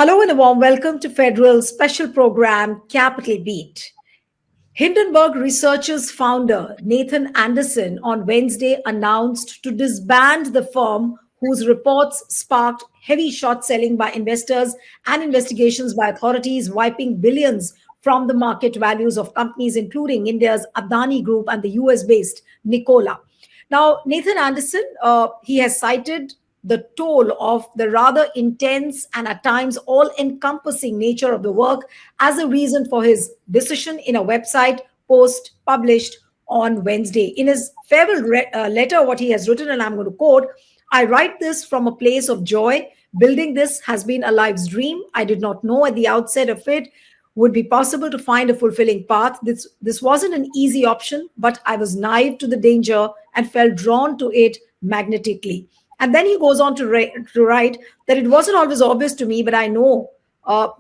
Hello and a warm welcome to Federal's special program, Capital Beat. Hindenburg Research's founder, Nathan Anderson, on Wednesday announced to disband the firm whose reports sparked heavy short selling by investors and investigations by authorities, wiping billions from the market values of companies, including India's Adani Group and the US based Nikola. Now, Nathan Anderson, he has cited the toll of the rather intense and at times all encompassing nature of the work as a reason for his decision in a website post published on Wednesday. In his farewell letter, what he has written, and I'm going to quote, I write this from a place of joy. Building this has been a life's dream. I did not know at the outset of it would be possible to find a fulfilling path. This wasn't an easy option, but I was naive to the danger and felt drawn to it magnetically. And then he goes on to write that it wasn't always obvious to me, but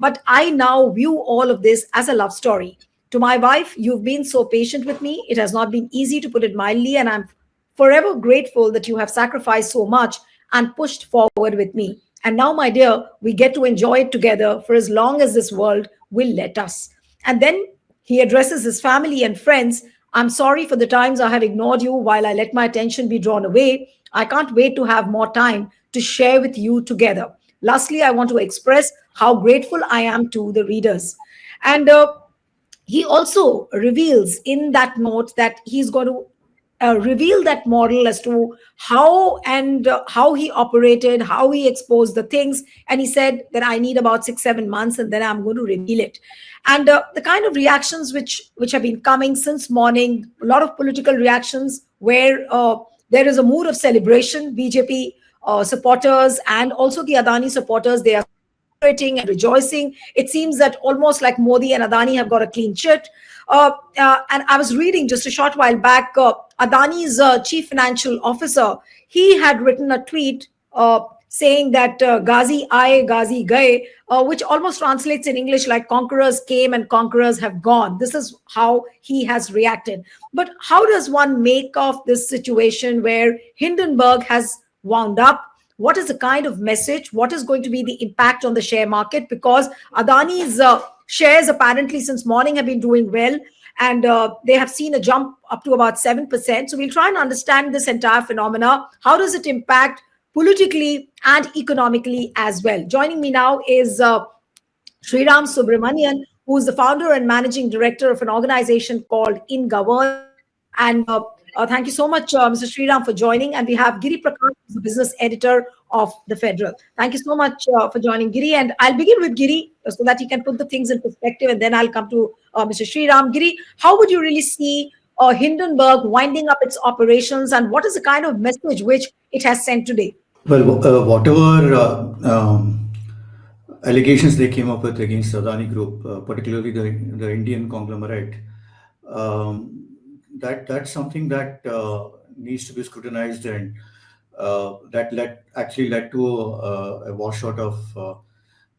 but I now view all of this as a love story. To my wife, you've been so patient with me. It has not been easy, to put it mildly, and I'm forever grateful that you have sacrificed so much and pushed forward with me. And now, my dear, we get to enjoy it together for as long as this world will let us. And then he addresses his family and friends. I'm sorry for the times I have ignored you while I let my attention be drawn away. I can't wait to have more time to share with you together. Lastly, I want to express how grateful I am to the readers. And he also reveals in that note that he's going to reveal that model as to how he operated, how he exposed the things. And he said that I need about 6-7 months and then I'm going to reveal it. And the kind of reactions which have been coming since morning, a lot of political reactions where there is a mood of celebration. BJP supporters and also the Adani supporters, they are celebrating and rejoicing. It seems that almost like Modi and Adani have got a clean chit. And I was reading just a short while back, Adani's chief financial officer, he had written a tweet saying that Ghazi aaye, Ghazi gaye, which almost translates in English like conquerors came and conquerors have gone. This is how he has reacted. But how does one make of this situation where Hindenburg has wound up? What is the kind of message? What is going to be the impact on the share market? Because Adani's shares apparently since morning have been doing well, and they have seen a jump up to about 7%. So we'll try and understand this entire phenomena. How does it impact politically and economically as well? Joining me now is Sriram Subramanian, who is the founder and managing director of an organization called In Govern. And thank you so much, Mr. Sriram, for joining. And we have Giri Prakash, who's the business editor of TheFederal. Thank you so much for joining, Giri. And I'll begin with Giri so that he can put the things in perspective, and then I'll come to Mr. Sriram. Giri, how would you really see Hindenburg winding up its operations, and what is the kind of message which it has sent today? Well, whatever allegations they came up with against Adani Group, particularly the Indian conglomerate, that's something that needs to be scrutinized, and that led to a washout of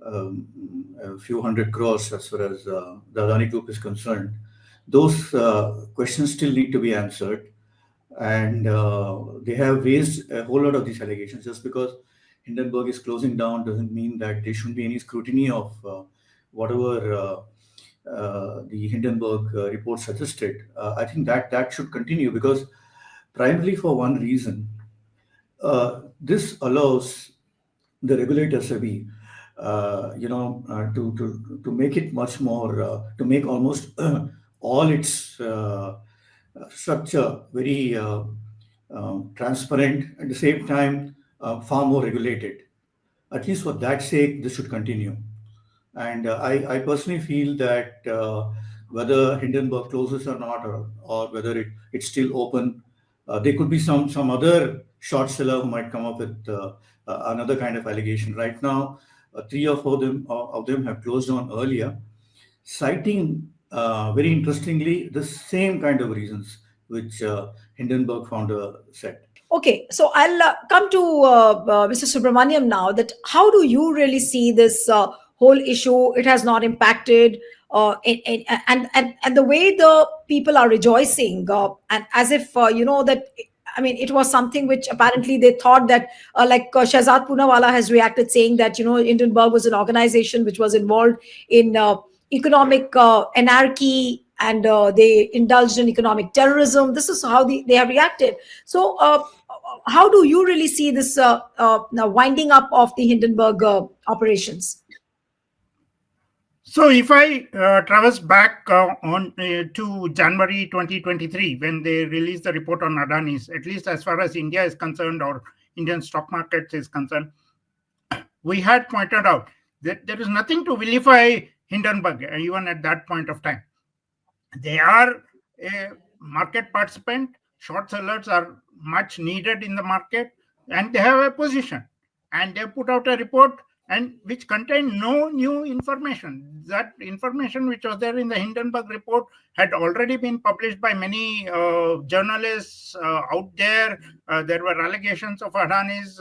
a few hundred crores as far as the Adani Group is concerned. Those questions still need to be answered, and they have raised a whole lot of these allegations. Just because Hindenburg is closing down doesn't mean that there shouldn't be any scrutiny of whatever the Hindenburg report suggested. I think that should continue, because primarily for one reason, this allows the regulator SEBI, to make it much more, to make almost all its structure very transparent, at the same time far more regulated. At least for that sake, this should continue. And I personally feel that whether Hindenburg closes or not, or whether it's still open, there could be some other short seller who might come up with another kind of allegation. Right now, 3 or 4 of them have closed on earlier, citing very interestingly the same kind of reasons which Hindenburg founder said. Okay, so I'll come to Mr. Subramaniam now. That how do you really see this whole issue? It has not impacted, and the way the people are rejoicing, and as if that I mean, it was something which apparently they thought that, Shahzad Poonawala has reacted saying that, Hindenburg was an organization which was involved in economic anarchy, and they indulged in economic terrorism. This is how they have reacted. So, how do you really see this now winding up of the Hindenburg operations? So, if I traverse back on to January 2023, when they released the report on Adani's, at least as far as India is concerned or Indian stock market is concerned, we had pointed out that there is nothing to vilify Hindenburg, even at that point of time. They are a market participant. Short sellers are much needed in the market, and they have a position. And they put out a report and which contained no new information. That information which was there in the Hindenburg report had already been published by many journalists out there. There were allegations of Adani's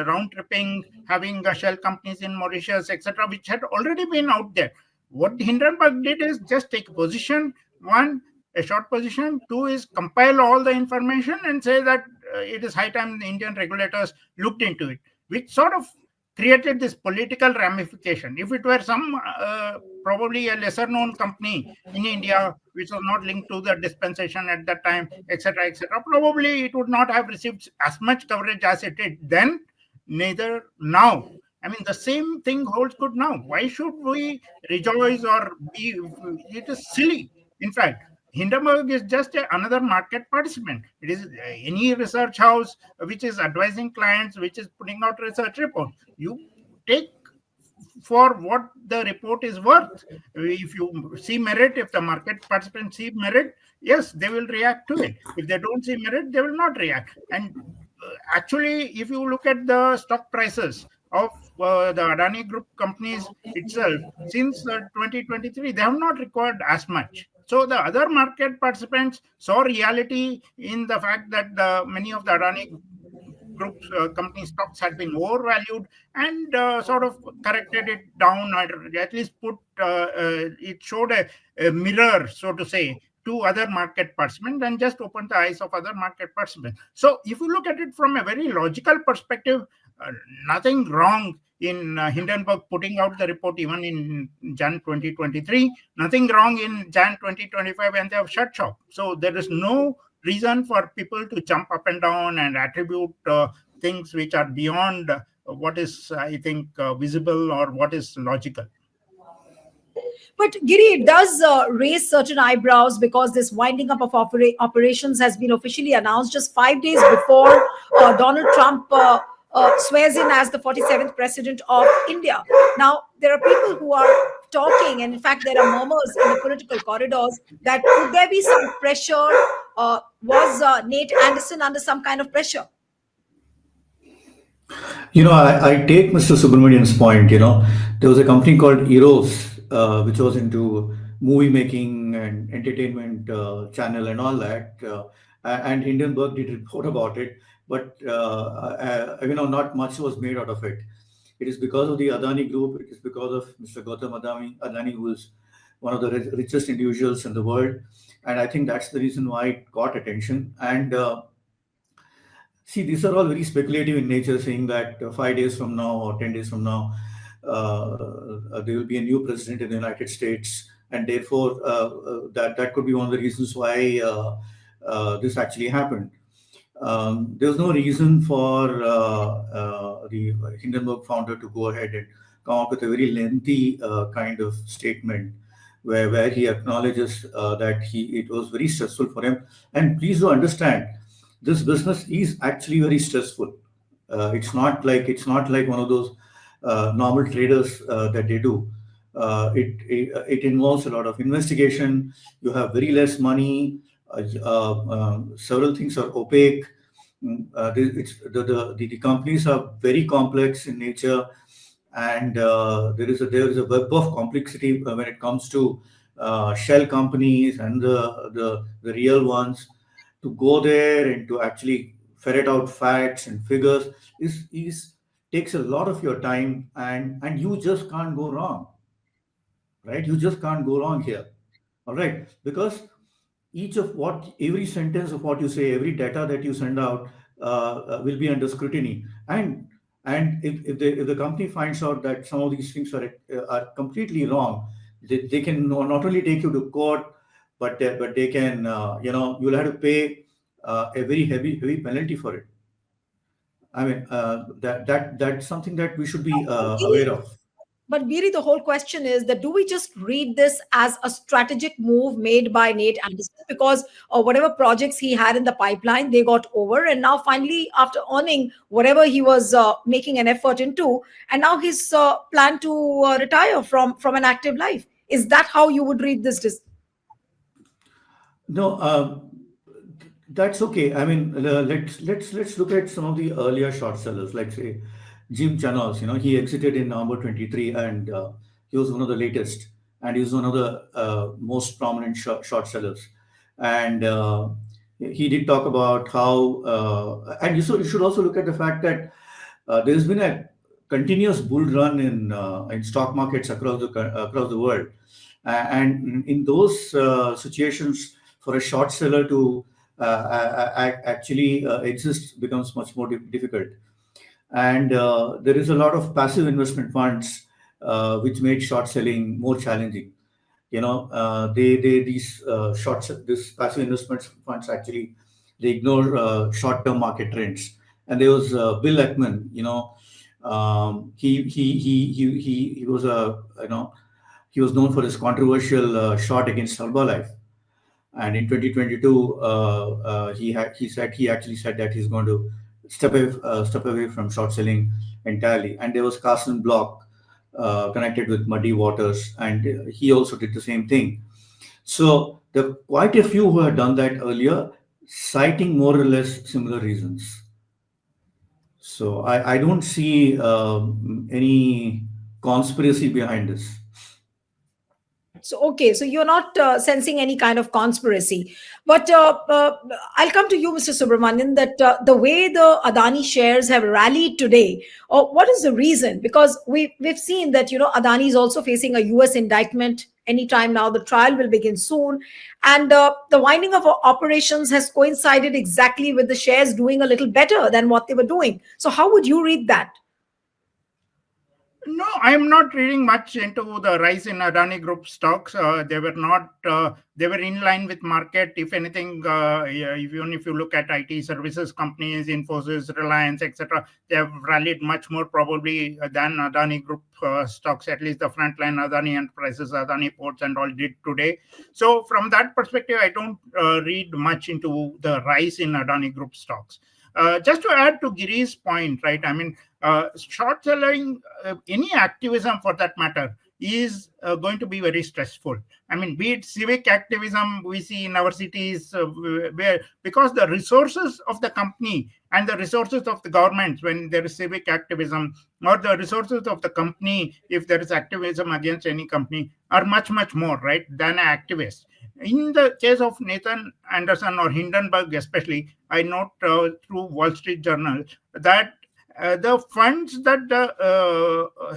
round tripping, having shell companies in Mauritius, etc., which had already been out there. What Hindenburg did is just take a position. One, a short position. Two is compile all the information and say that it is high time the Indian regulators looked into it, which sort of created this political ramification. If it were some probably a lesser known company in India which was not linked to the dispensation at that time, etc., etc., probably it would not have received as much coverage as it did then, neither now. I mean, the same thing holds good now. Why should we rejoice or be? It is silly. In fact, Hindenburg is just another market participant. It is any research house which is advising clients, which is putting out research reports. You take for what the report is worth. If you see merit, if the market participants see merit, yes, they will react to it. If they don't see merit, they will not react. And actually, if you look at the stock prices of the Adani Group companies itself, since 2023, they have not required as much. So the other market participants saw reality in the fact that many of the Adani Group company stocks had been overvalued and sort of corrected it down, or at least put it showed a mirror, so to say, to other market participants and just opened the eyes of other market participants. So if you look at it from a very logical perspective, nothing wrong in Hindenburg putting out the report even in Jan 2023, nothing wrong in Jan 2025 when they have shut shop. So there is no reason for people to jump up and down and attribute things which are beyond what is, I think, visible or what is logical. But Giri, it does raise certain eyebrows because this winding up of operations has been officially announced just 5 days before Donald Trump swears in as the 47th president of India. Now, there are people who are talking, and in fact, there are murmurs in the political corridors that could there be some pressure? Was Nate Anderson under some kind of pressure? I take Mr. Subramanian's point. There was a company called Eros, which was into movie making and entertainment channel and all that. And Hindenburg did report about it, but not much was made out of it. It is because of the Adani Group. It is because of Mr. Gautam Adani, who is one of the richest individuals in the world, and I think that's the reason why it got attention. And see, these are all very speculative in nature, saying that 5 days from now or 10 days from now, there will be a new president in the United States, and therefore that could be one of the reasons why this actually happened. There's no reason for the Hindenburg founder to go ahead and come up with a very lengthy kind of statement where he acknowledges that it was very stressful for him. And please do understand, this business is actually very stressful. It's not like one of those normal traders that they do. It involves a lot of investigation. You have very less money. Several things are opaque. The companies are very complex in nature, and there is a web of complexity when it comes to shell companies and the real ones. To go there and to actually ferret out facts and figures is takes a lot of your time, and you just can't go wrong, right? You just can't go wrong here, all right? Because every sentence of what you say, every data that you send out will be under scrutiny. And if the company finds out that some of these things are completely wrong, they can not only take you to court, but they can, you'll have to pay a very heavy penalty for it. I mean, that's something that we should be aware of. But Beery, the whole question is that do we just read this as a strategic move made by Nate Anderson because whatever projects he had in the pipeline, they got over. And now finally, after earning whatever he was making an effort into, and now he's planned to retire from an active life. Is that how you would read this? No, that's okay. I mean, let's look at some of the earlier short sellers, like say Jim Chanos. He exited in November 23, and he was one of the latest, and he was one of the most prominent short sellers. And he did talk about how, and you should also look at the fact that there's been a continuous bull run in stock markets across the world, and in those situations, for a short seller to actually exist becomes much more difficult. And there is a lot of passive investment funds which made short selling more challenging. These passive investment funds actually they ignore short-term market trends. And there was Bill Ackman. He was he was known for his controversial shot against Herbalife. And in 2022, he actually said that he's going to step away from short selling entirely. And there was Carson Block connected with Muddy Waters, and he also did the same thing. So there are quite a few who had done that earlier, citing more or less similar reasons. So I don't see any conspiracy behind this. So, okay, so you're not sensing any kind of conspiracy. But I'll come to you, Mr. Subramanian, that the way the Adani shares have rallied today, what is the reason? Because we've seen that, Adani is also facing a US indictment anytime now. The trial will begin soon. And the winding of operations has coincided exactly with the shares doing a little better than what they were doing. So how would you read that? No, I'm not reading much into the rise in Adani Group stocks. They were not. They were in line with market. If anything, even if you look at IT services companies, Infosys, Reliance, etc., they have rallied much more probably than Adani Group stocks. At least the frontline Adani Enterprises, Adani Ports, and all did today. So from that perspective, I don't read much into the rise in Adani Group stocks. Just to add to Giri's point, right? I mean, short selling, any activism for that matter, is going to be very stressful. I mean, be it civic activism we see in our cities, where because the resources of the company and the resources of the government when there is civic activism, or the resources of the company if there is activism against any company, are much more, right, than an activist. In the case of Nathan Anderson or Hindenburg especially, I note through Wall Street Journal that the funds that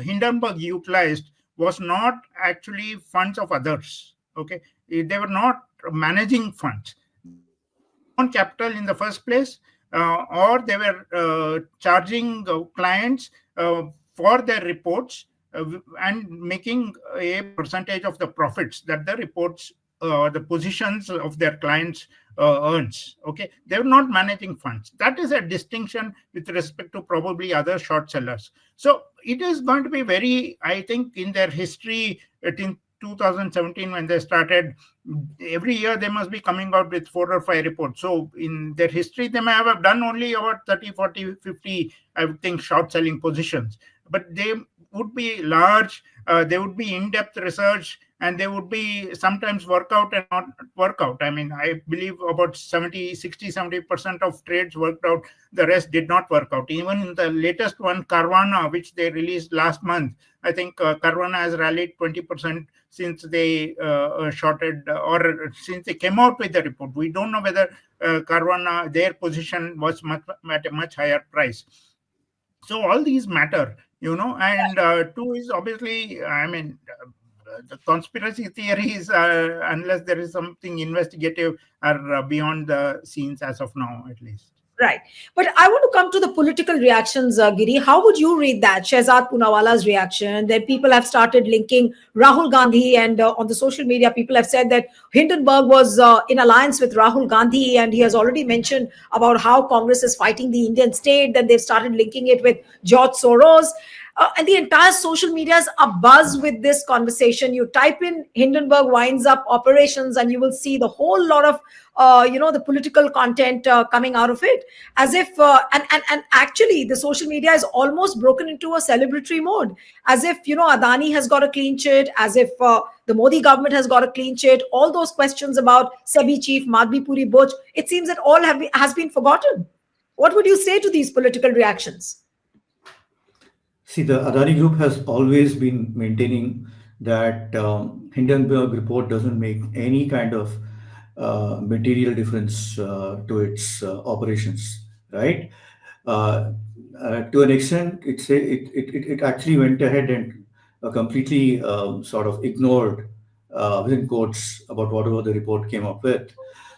Hindenburg utilized was not actually funds of others. Okay, they were not managing funds. They were their own capital in the first place, or they were charging clients for their reports and making a percentage of the profits that the reports, the positions of their clients earns. Okay, they're not managing funds. That is a distinction with respect to probably other short sellers. So it is going to be very, I think, in their history, in 2017 when they started, every year they must be coming out with 4 or 5 reports. So in their history, they may have done only about 30, 40, 50, I would think, short selling positions. But they would be large, they would be in-depth research, and they would be sometimes work out and not work out. I mean, I believe about 70% of trades worked out. The rest did not work out. Even in the latest one, Carvana, which they released last month, I think Carvana has rallied 20% since they shorted, or since they came out with the report. We don't know whether Carvana, their position was at a much higher price. So all these matter, and two is obviously, I mean, the conspiracy theories, unless there is something investigative, are beyond the scenes as of now, at least. Right. But I want to come to the political reactions, Giri. How would you read that? Shehzad Poonawala's reaction. Then people have started linking Rahul Gandhi, and on the social media, people have said that Hindenburg was in alliance with Rahul Gandhi, and he has already mentioned about how Congress is fighting the Indian state. Then they've started linking it with George Soros. And the entire social media is abuzz with this conversation. You type in Hindenburg winds up operations, and you will see the whole lot of the political content coming out of it, as if and actually the social media is almost broken into a celebratory mode, as if Adani has got a clean chit, as if the Modi government has got a clean chit. All those questions about SEBI chief Madhvi Puri Butch, it seems that all has been forgotten. What would you say to these political reactions? See, the Adani Group has always been maintaining that Hindenburg report doesn't make any kind of material difference to its operations, right? To an extent, it actually went ahead and completely sort of ignored, within quotes, about whatever the report came up with.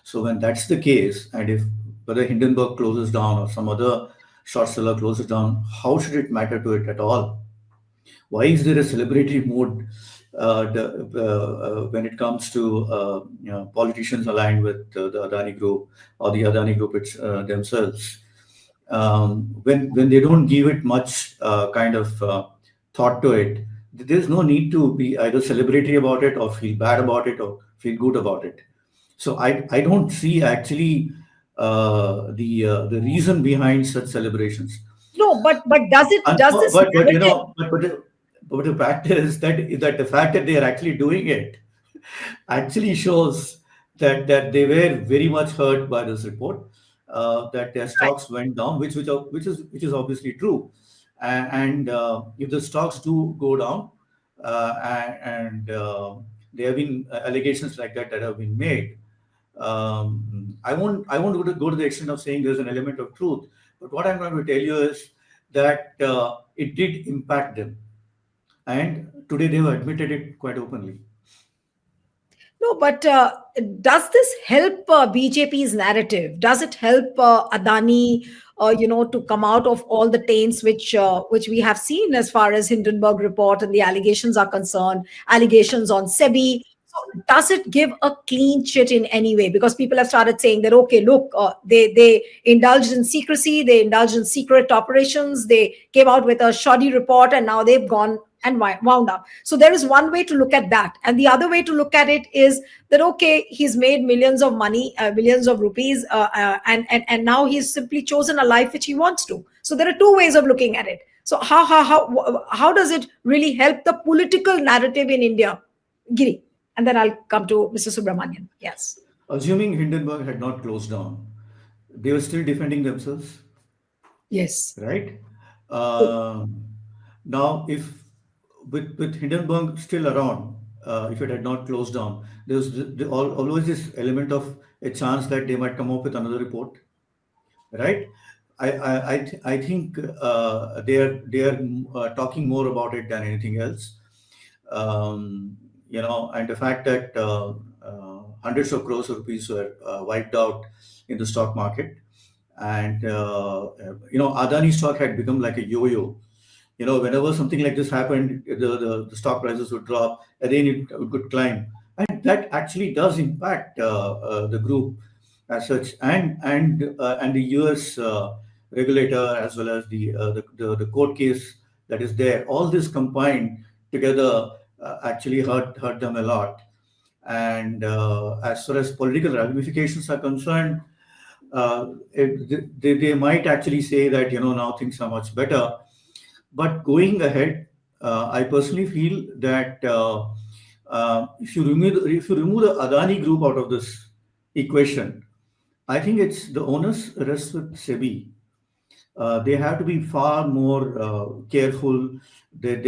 So when that's the case, and if whether Hindenburg closes down or some other short seller closes down, how should it matter to it at all? Why is there a celebratory mood when it comes to politicians aligned with the Adani Group or the Adani Group themselves? When they don't give it much kind of thought to it, there's no need to be either celebratory about it or feel bad about it or feel good about it. So I don't see actually the reason behind such celebrations. No, but does this but the fact is that the fact that they are actually doing it actually shows that they were very much hurt by this report, that their stocks went down, which is obviously true, and if the stocks do go down, and there have been allegations like that have been made. I won't go to the extent of saying there's an element of truth, but what I'm going to tell you is that it did impact them, and today they have admitted it quite openly. No, but does this help BJP's narrative? Does it help Adani, to come out of all the taints which we have seen as far as Hindenburg report and the allegations are concerned, allegations on SEBI? So does it give a clean chit in any way? Because people have started saying that, okay, look, they indulged in secrecy, they indulged in secret operations, they came out with a shoddy report, and now they've gone and wound up. So there is one way to look at that. And the other way to look at it is that, okay, he's made millions of money, millions of rupees, and now he's simply chosen a life which he wants to. So there are two ways of looking at it. So how does it really help the political narrative in India? Giri, and then I'll come to Mr. Subramanian. Yes. Assuming Hindenburg had not closed down, they were still defending themselves. Yes. Right? Now, if with Hindenburg still around, if it had not closed down, there's always this element of a chance that they might come up with another report, right? I think they are talking more about it than anything else, and the fact that hundreds of crores of rupees were wiped out in the stock market, and Adani stock had become like a yo-yo. Whenever something like this happened, the stock prices would drop, and then it could climb, and that actually does impact the group as such, and the US regulator, as well as the court case that is there. All this combined together actually hurt them a lot. And as far as political ramifications are concerned, they might actually say that now things are much better. But going ahead, I personally feel that if you remove the Adani Group out of this equation, I think it's the onus rests with SEBI. They have to be far more careful. Their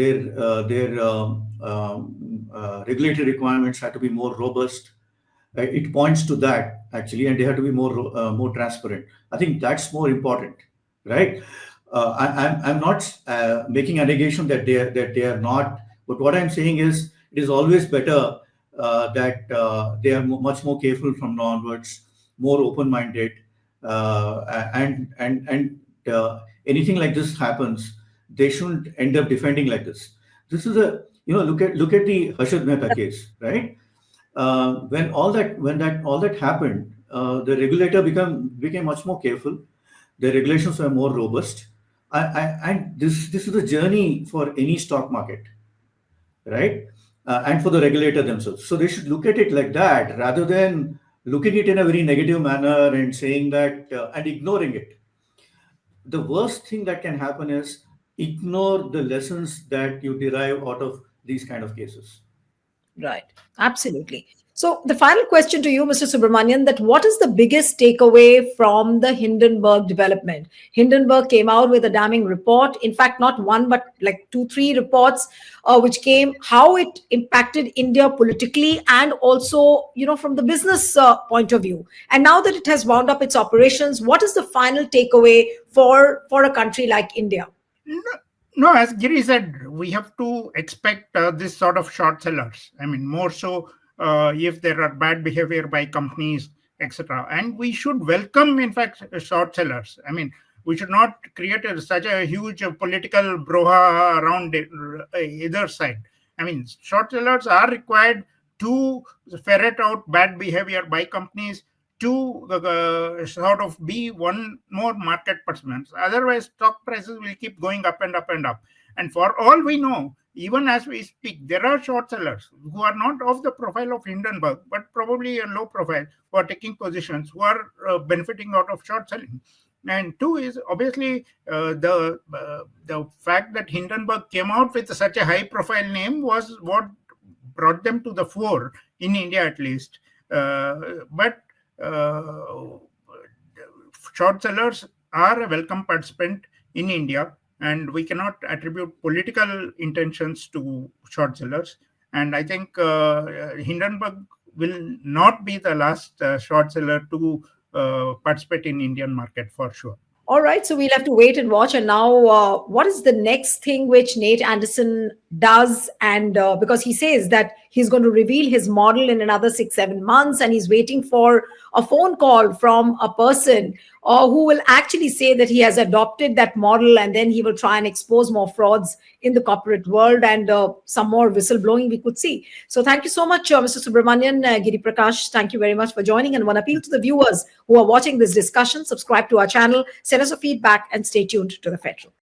regulatory requirements have to be more robust. It points to that actually, and they have to be more transparent. I think that's more important, right? I'm not making allegation that they are not, but what I'm saying is it is always better that they are much more careful from now onwards, more open-minded, and anything like this happens, they shouldn't end up defending like this. This is a, look at the Harshad Mehta case, right? When all that happened, the regulator became much more careful. The regulations were more robust. And this is a journey for any stock market, right? And for the regulator themselves. So they should look at it like that rather than looking at it in a very negative manner and saying that and ignoring it. The worst thing that can happen is ignore the lessons that you derive out of these kind of cases. Right. Absolutely. So the final question to you, Mr. Subramanian, that what is the biggest takeaway from the Hindenburg development? Hindenburg came out with a damning report. In fact, not one, but like 2, 3 reports, which came how it impacted India politically and also, from the business point of view. And now that it has wound up its operations, what is the final takeaway for a country like India? No, as Giri said, we have to expect this sort of short sellers. I mean, more so if there are bad behavior by companies, etc. And we should welcome, in fact, short sellers. I mean, we should not create such a huge political brouhaha around either side. I mean, short sellers are required to ferret out bad behavior by companies, to sort of be one more market participants. Otherwise, stock prices will keep going up and up and up. And for all we know, even as we speak, there are short sellers who are not of the profile of Hindenburg, but probably a low profile, who are taking positions, who are benefiting out of short selling. And two is obviously the fact that Hindenburg came out with such a high profile name was what brought them to the fore, in India at least. But short sellers are a welcome participant in India, and we cannot attribute political intentions to short sellers. And I think Hindenburg will not be the last short seller to participate in Indian market for sure. All right, so we'll have to wait and watch. And now, what is the next thing which Nate Anderson does? And because he says that he's going to reveal his model in another 6, 7 months, and he's waiting for a phone call from a person who will actually say that he has adopted that model, and then he will try and expose more frauds in the corporate world and some more whistleblowing we could see. So thank you so much, Mr. Subramanian, Giri Prakash. Thank you very much for joining. And one appeal to the viewers who are watching this discussion: subscribe to our channel, send us a feedback, and stay tuned to The Federal.